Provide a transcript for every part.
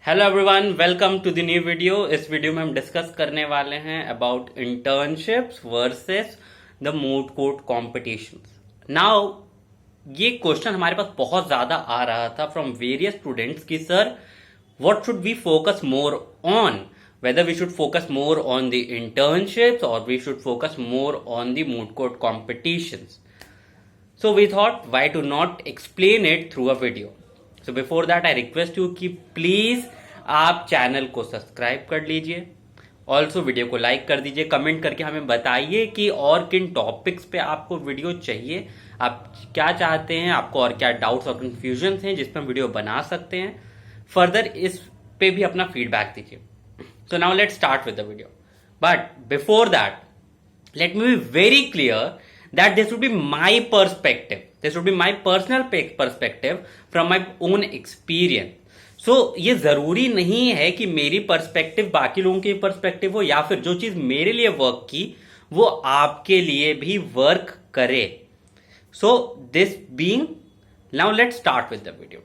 Hello everyone, welcome to the new video. इस video में हम डिस्कस करने वाले हैं about internships versus the moot court competitions. Now ये क्वेश्चन हमारे पास बहुत ज्यादा आ रहा था फ्रॉम वेरियस स्टूडेंट्स कि sir what should we focus more on, whether we should focus more on the internships or we should focus more on the moot court competitions. So we thought, why to not explain it through a video. So before that I request you कि please आप channel को subscribe कर लीजिए, also video को like कर दीजिए, comment करके हमें बताइए कि और किन टॉपिक्स पे आपको वीडियो चाहिए, आप क्या चाहते हैं, आपको और क्या डाउट्स और कंफ्यूजन हैं जिसपे हम वीडियो बना सकते हैं। फर्दर इस पे भी अपना फीडबैक दीजिए। So now let's start with the video. But before that, let me be very clear that this would be my perspective. This would be my personal perspective from my own experience. So ये जरूरी नहीं है कि मेरी perspective बाकी लोगों की perspective हो, या फिर जो चीज मेरे लिए वर्क की वो आपके लिए भी वर्क करे। So this being, now let's start with the video.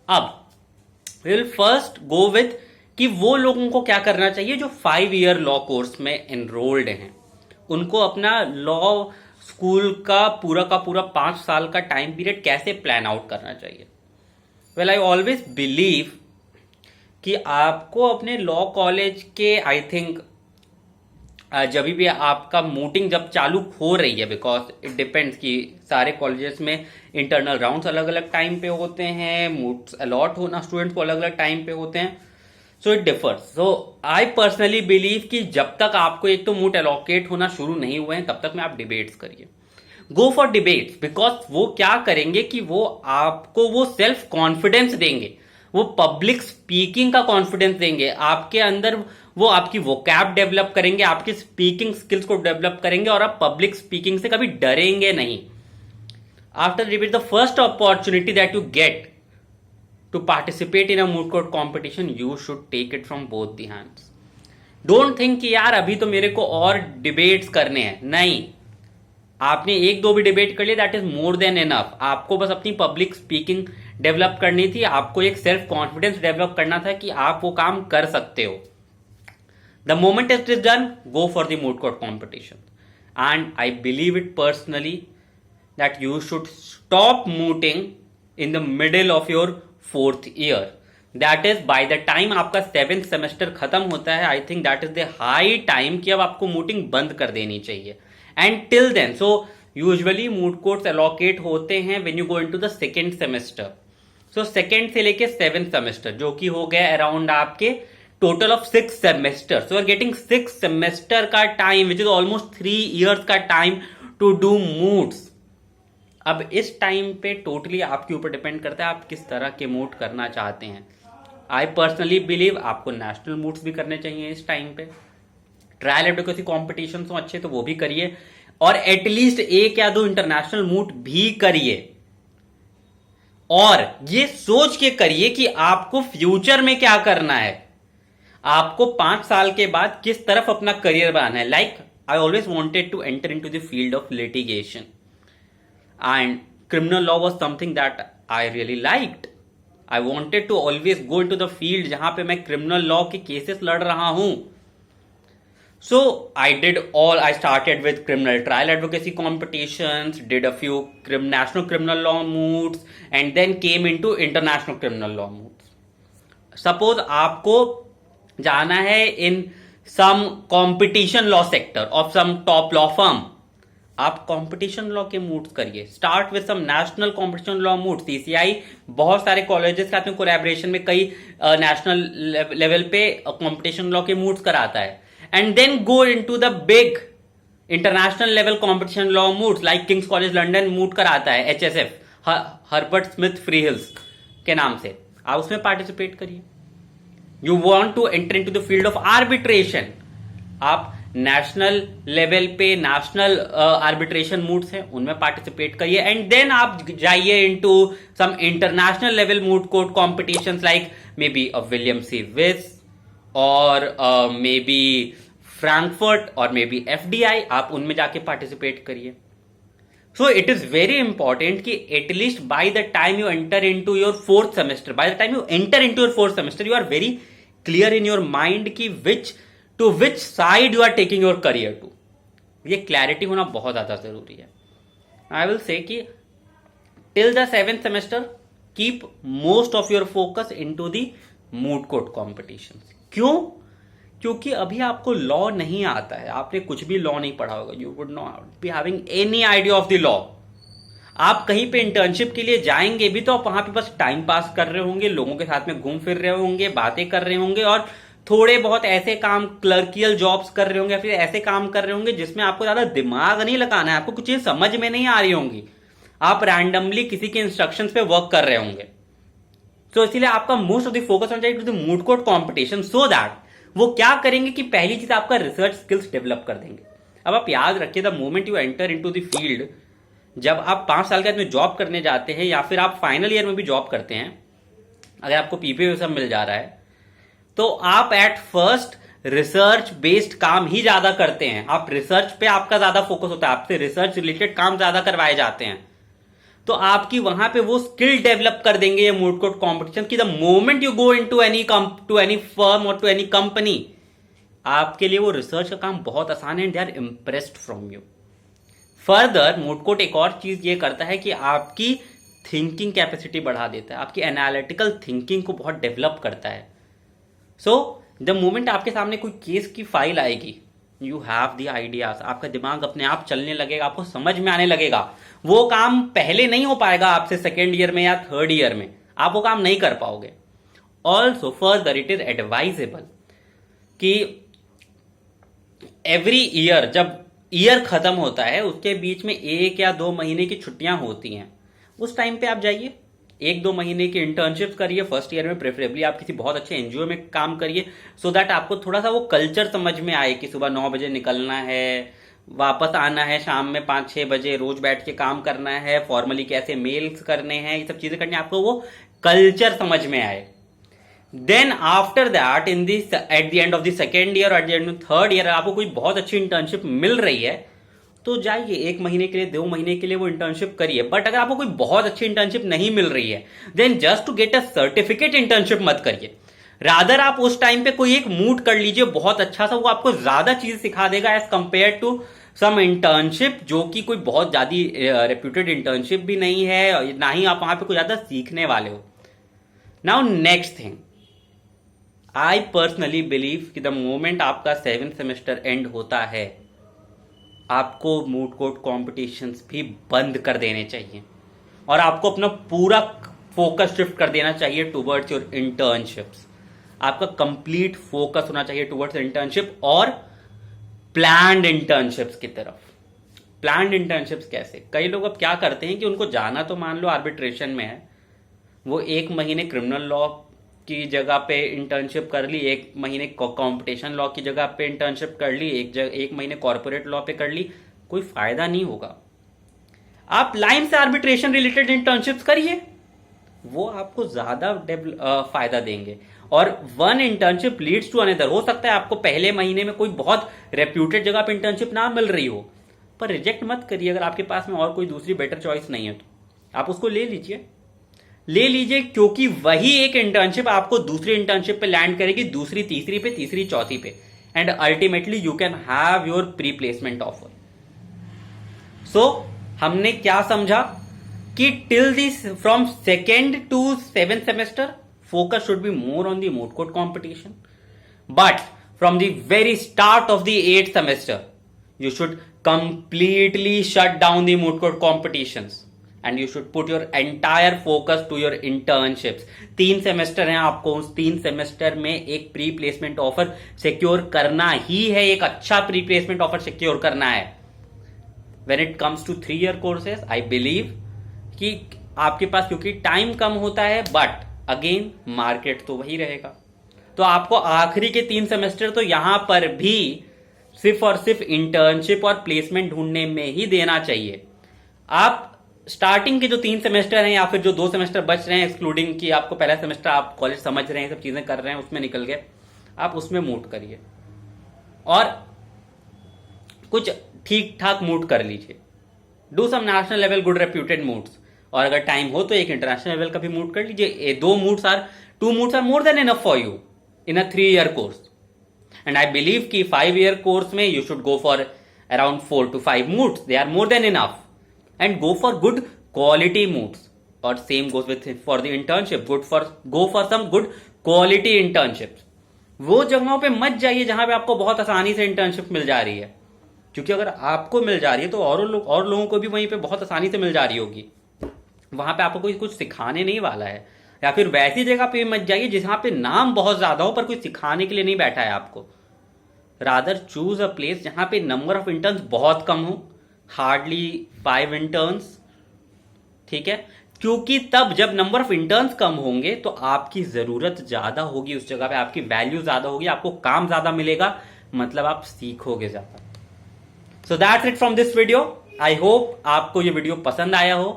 अब we will first go with कि वो लोगों को क्या करना चाहिए जो 5 ईयर लॉ कोर्स में एनरोल्ड हैं। उनको अपना लॉ स्कूल का पूरा 5 साल का टाइम पीरियड कैसे प्लान आउट करना चाहिए। वेल आई ऑलवेज बिलीव कि आपको अपने लॉ कॉलेज के आई थिंक जब भी आपका मूटिंग जब चालू हो रही है, बिकॉज इट डिपेंड्स कि सारे कॉलेजेस में इंटरनल राउंड्स अलग अलग टाइम पे होते हैं, मूट्स अलॉट होना स्टूडेंट्स को अलग अलग टाइम पे होते हैं, so it differs. So I personally believe कि जब तक आपको एक तो मूट एलोकेट होना शुरू नहीं हुए हैं तब तक में आप डिबेट्स करिए, गो फॉर डिबेट्स, बिकॉज वो क्या करेंगे कि वो आपको वो सेल्फ कॉन्फिडेंस देंगे, वो पब्लिक स्पीकिंग का कॉन्फिडेंस देंगे आपके अंदर, वो आपकी वोकैब डेवलप करेंगे, आपकी स्पीकिंग स्किल्स को डेवलप करेंगे और आप पब्लिक स्पीकिंग से कभी डरेंगे नहीं। After debate the first opportunity that you get to participate in a moot court competition, you should take it from both the hands. Don't think कि यार अभी तो मेरे को और डिबेट्स करने हैं, नहीं, आपने एक दो भी डिबेट कर लिया, that is more than enough. आपको बस अपनी पब्लिक स्पीकिंग डेवलप करनी थी, आपको एक सेल्फ कॉन्फिडेंस डेवलप करना था कि आप वो काम कर सकते हो। The moment it is done, go for the moot court competition. And I believe it personally that you should stop mooting in the middle of your 4th year. That is by the time आपका 7th semester खत्म होता है, I think that is the high time कि अब आपको mooting बंद कर देनी चाहिए। And till then, so usually moot courts allocate होते हैं when you go into the 2nd semester. So 2nd से लेके 7th सेमेस्टर, जो कि हो गया अराउंड आपके total of 6 semester. So are getting 6 semester का time which is almost 3 years का टाइम टू डू मूट्स। अब इस टाइम पे टोटली आपके ऊपर डिपेंड करता है आप किस तरह के मूड करना चाहते हैं। आई पर्सनली बिलीव आपको नेशनल मूड्स भी करने चाहिए इस टाइम पे, ट्रायल एडवोकेसी कॉम्पिटिशन हो अच्छे तो वो भी करिए, और एटलीस्ट 1 या 2 इंटरनेशनल मूड भी करिए। और ये सोच के करिए कि आपको फ्यूचर में क्या करना है, आपको 5 साल के बाद किस तरफ अपना करियर बनाना है। Like I always wanted to enter in to the field of litigation, and criminal law was something that I really liked. I wanted to always go into the field जहां पे मैं criminal law के cases लड़ रहा हूं। So I did all, I started with criminal trial advocacy competitions, did a few national criminal law moots, and then came into international criminal law moots. Suppose आपको जाना है in some competition law sector of some top law firm, आप competition law के moots करिए, start with some national competition law moots. CCI बहुत सारे colleges के साथ में कोलैबोरेशन में कई नेशनल लेवल पे कंपटीशन लॉ के मूड्स कराता है, and then go into the big international level competition law moots like King's College London moot कराता है, HSF Herbert Smith Freehills के नाम से, आप उसमें पार्टिसिपेट करिए। You want to enter in to the field of arbitration, आप national level पे नेशनल आर्बिट्रेशन मूड्स हैं उनमें पार्टिसिपेट करिए, एंड देन आप जाइए into some international level moot court competitions like maybe William C Vis और may be Frankfurt और may be FDI, आप उनमें जाके पार्टिसिपेट करिए। So it is very important कि at least by the time you enter into your fourth semester, by the time you enter into your fourth semester, you are very clear in your mind कि which side you are taking your career to. ये clarity होना बहुत ज्यादा जरूरी है. I will say कि till the seventh semester keep most of your focus into the moot court competitions. क्यों? क्योंकि अभी आपको लॉ नहीं आता है, आपने कुछ भी लॉ नहीं पढ़ा होगा. You would not be having any idea of the law. आप कहीं पे इंटर्नशिप के लिए जाएंगे भी तो आप वहां पे बस टाइम पास कर रहे होंगे, लोगों के साथ में घूम फिर रहे होंगे, बातें कर रहे होंगे और थोड़े बहुत ऐसे काम, क्लर्कियल जॉब्स कर रहे होंगे, फिर ऐसे काम कर रहे होंगे जिसमें आपको ज्यादा दिमाग नहीं लगाना है, आपको कुछ चीज समझ में नहीं आ रही होंगी, आप रैंडमली किसी के इंस्ट्रक्शंस पे वर्क कर रहे होंगे. तो इसीलिए आपका मोस्ट ऑफ द फोकस होना चाहिए to the moot court competition, so that वो क्या करेंगे कि पहली चीज आपका रिसर्च स्किल्स डेवलप कर देंगे. अब आप याद रखिए, the moment you enter into the field, जब आप 5 साल के बाद में जॉब करने जाते हैं या फिर आप फाइनल ईयर में भी जॉब करते हैं, अगर आपको पीपीओ सब मिल जा रहा है, तो आप एट फर्स्ट रिसर्च बेस्ड काम ही ज्यादा करते हैं. आप रिसर्च पे आपका ज्यादा फोकस होता है, आपसे रिसर्च रिलेटेड काम ज्यादा करवाए जाते हैं. तो आपकी वहां पे वो स्किल डेवलप कर देंगे ये मूट कोर्ट कॉम्पिटिशन की the moment you go into any firm और टू एनी कंपनी, आपके लिए वो रिसर्च का काम बहुत आसान है. They are impressed from you. Further moot court एक और चीज ये करता है कि आपकी थिंकिंग कैपेसिटी बढ़ा देता है, आपकी एनालिटिकल थिंकिंग को बहुत डेवलप करता है. सो द मोमेंट आपके सामने कोई केस की फाइल आएगी, यू हैव द आइडियाज, आपका दिमाग अपने आप चलने लगेगा, आपको समझ में आने लगेगा. वो काम पहले नहीं हो पाएगा आपसे सेकेंड ईयर में या थर्ड ईयर में, आप वो काम नहीं कर पाओगे. Also further it is advisable कि एवरी ईयर, जब ईयर खत्म होता है उसके बीच में 1 या 2 महीने की छुट्टियां होती हैं, उस टाइम पे आप जाइए, 1-2 महीने की इंटर्नशिप करिए. फर्स्ट ईयर में प्रेफरेबली आप किसी बहुत अच्छे एनजीओ में काम करिए, सो दैट आपको थोड़ा सा वो कल्चर समझ में आए कि सुबह 9 बजे निकलना है, वापस आना है शाम में 5-6 बजे, रोज बैठ के काम करना है, फॉर्मली कैसे मेल्स करने हैं, ये सब चीजें करनी है, आपको वो कल्चर समझ में आए. Then after that in this at the end of the second year, at the end of third year, आपको कोई बहुत अच्छी इंटर्नशिप मिल रही है तो जाइए, 1 महीने के लिए 2 महीने के लिए वो इंटर्नशिप करिए. बट अगर आपको कोई बहुत अच्छी इंटर्नशिप नहीं मिल रही है, then just to get a certificate internship मत करिए. रादर आप उस टाइम पे कोई एक मूड कर लीजिए बहुत अच्छा सा, वो आपको ज्यादा चीज सिखा देगा as compare to some internship जो कि कोई बहुत ज्यादा रेप्यूटेड इंटर्नशिप भी नहीं है, ना ही आप वहां पे कोई ज्यादा सीखने वाले हो. Now next thing, I personally believe कि द मोमेंट आपका 7th सेमेस्टर एंड होता है, आपको मूट कोर्ट कॉम्पिटिशन्स भी बंद कर देने चाहिए और आपको अपना पूरा फोकस शिफ्ट कर देना चाहिए टुवर्ड्स योर इंटर्नशिप्स. आपका कंप्लीट फोकस होना चाहिए टुवर्ड्स इंटर्नशिप और प्लान्ड इंटर्नशिप्स की तरफ. प्लान्ड इंटर्नशिप्स कैसे? कई लोग अब क्या करते हैं कि उनको जाना तो मान लो आर्बिट्रेशन में है, वो 1 महीने क्रिमिनल लॉ की जगह पे इंटर्नशिप कर ली, 1 महीने कॉम्पिटिशन लॉ की जगह पे इंटर्नशिप कर ली, 1 महीने कॉर्पोरेट लॉ पे कर ली, कोई फायदा नहीं होगा. आप लाइन से आर्बिट्रेशन रिलेटेड इंटर्नशिप्स करिए, वो आपको ज्यादा फायदा देंगे. और one internship leads to another. हो सकता है आपको पहले महीने में कोई बहुत रेप्यूटेड जगह पे इंटर्नशिप ना मिल रही हो, पर रिजेक्ट मत करिए. अगर आपके पास में और कोई दूसरी बेटर चॉइस नहीं है तो आप उसको ले लीजिए, क्योंकि वही एक इंटर्नशिप आपको दूसरी इंटर्नशिप पे लैंड करेगी, दूसरी, तीसरी पे, तीसरी, चौथी पे, and ultimately you can have your pre placement offer. So हमने क्या समझा कि till this from 2nd to 7th semester focus should be more on the moot court competition, but from the very start of the 8th semester you should completely shut down the moot court competitions and you should put your entire focus to your internships. 3 semester हैं, आपको उस 3 semester में एक pre placement offer secure करना ही है, एक अच्छा pre placement offer secure करना है. When it comes to 3-year courses, I believe कि आपके पास क्योंकि टाइम कम होता है, बट अगेन मार्केट तो वही रहेगा, तो आपको आखिरी के 3 सेमेस्टर तो यहां पर भी सिर्फ और सिर्फ इंटर्नशिप और प्लेसमेंट ढूंढने में ही देना चाहिए. आप स्टार्टिंग के जो 3 सेमेस्टर हैं या फिर जो 2 सेमेस्टर बच रहे हैं, एक्सक्लूडिंग कि आपको पहला सेमेस्टर आप कॉलेज समझ रहे हैं, सब चीजें कर रहे हैं, उसमें निकल गए, आप उसमें मूट करिए और कुछ ठीक ठाक मूट कर लीजिए. Do some national level good reputed moots, और अगर टाइम हो तो एक इंटरनेशनल लेवल का भी मूव कर लीजिए। Two moves are more than enough for you in a 3-year course. And I believe कि 5-year कोर्स में you should go for around 4 to 5 moves, they are more than enough, and go for good quality moves. और same goes with for the internship, go for some good quality internships. वो जगहों पे मत जाइए जहां पे आपको बहुत आसानी से इंटर्नशिप मिल जा रही है, क्योंकि अगर आपको मिल जा रही है तो और लोगों को भी वहीं पे बहुत आसानी से मिल जा रही होगी। वहां पे आपको कोई कुछ सिखाने नहीं वाला है। या फिर वैसी जगह पे मत जाइए जहां पे नाम बहुत ज्यादा हो पर कोई सिखाने के लिए नहीं बैठा है आपको। रादर चूज अ प्लेस जहां पे नंबर ऑफ इंटर्न्स बहुत कम हो, हार्डली 5 इंटर्न्स, ठीक है। क्योंकि तब जब नंबर ऑफ इंटर्न्स कम होंगे तो आपकी जरूरत ज्यादा होगी उस जगह पे, आपकी वैल्यू ज्यादा होगी, आपको काम ज्यादा मिलेगा, मतलब आप सीखोगे ज्यादा। So that's it from this video. I hope आपको ये वीडियो पसंद आया हो।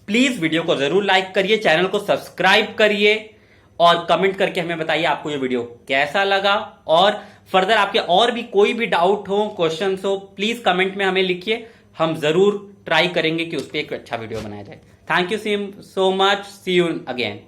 प्लीज वीडियो को जरूर लाइक करिए, चैनल को सब्सक्राइब करिए और कमेंट करके हमें बताइए आपको ये वीडियो कैसा लगा। और फर्दर आपके और भी कोई भी डाउट हो, क्वेश्चन हो, प्लीज कमेंट में हमें लिखिए, हम जरूर ट्राई करेंगे कि उस पर एक अच्छा वीडियो बनाया जाए। Thank you so much, see you again.